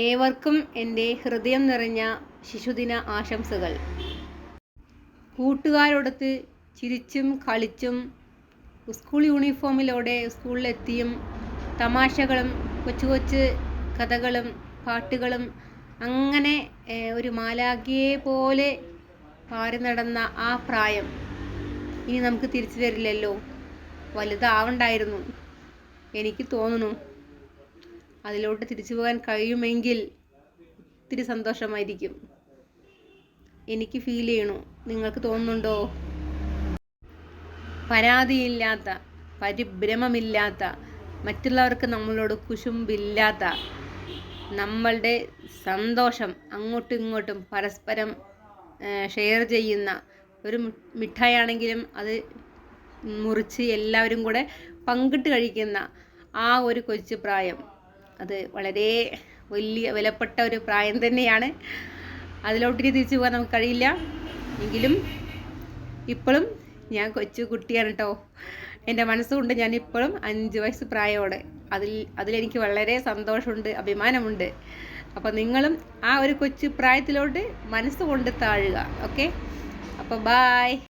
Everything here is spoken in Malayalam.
ഏവർക്കും എൻ്റെ ഹൃദയം നിറഞ്ഞ ശിശുദിന ആശംസകൾ. കൂട്ടുകാരോടൊത്ത് ചിരിച്ചും കളിച്ചും സ്കൂൾ യൂണിഫോമിലോടെ സ്കൂളിലെത്തിയും തമാശകളും കൊച്ചു കൊച്ചു കഥകളും പാട്ടുകളും അങ്ങനെ ഒരു മാലാഖയെ പോലെ പാറി നടന്ന ആ പ്രായം ഇനി നമുക്ക് തിരിച്ചു വരില്ലല്ലോ. വലുതാവണ്ടായിരുന്നു. എനിക്ക് തോന്നുന്നു അതിലോട്ട് തിരിച്ചു പോകാൻ കഴിയുമെങ്കിൽ ഒത്തിരി സന്തോഷമായിരിക്കും. എനിക്ക് ഫീൽ ചെയ്യണു. നിങ്ങൾക്ക് തോന്നുന്നുണ്ടോ? പരാതിയില്ലാത്ത, പരിഭ്രമമില്ലാത്ത, മറ്റുള്ളവർക്ക് നമ്മളോട് കുശുമ്പില്ലാത്ത, നമ്മളുടെ സന്തോഷം അങ്ങോട്ടും ഇങ്ങോട്ടും പരസ്പരം ഷെയർ ചെയ്യുന്ന, ഒരു മിഠായാണെങ്കിലും അത് മുറിച്ച് എല്ലാവരും കൂടെ പങ്കിട്ട് കഴിക്കുന്ന ആ ഒരു കൊച്ചു പ്രായം, അത് വളരെ വലിയ വിലപ്പെട്ട ഒരു പ്രായം തന്നെയാണ്. അതിലോട്ടിനി തിരിച്ചു പോകാൻ നമുക്ക് കഴിയില്ല. എങ്കിലും ഇപ്പോഴും ഞാൻ കൊച്ചു കുട്ടിയാണ് കേട്ടോ. എൻ്റെ മനസ്സുകൊണ്ട് ഞാൻ ഇപ്പോഴും 5 വയസ്സ് പ്രായമാണ്. അതിലെനിക്ക് വളരെ സന്തോഷമുണ്ട്, അഭിമാനമുണ്ട്. അപ്പോൾ നിങ്ങളും ആ ഒരു കൊച്ചു പ്രായത്തിലോട്ട് മനസ്സുകൊണ്ട് താഴുക. ഓക്കെ, അപ്പോൾ ബായ്.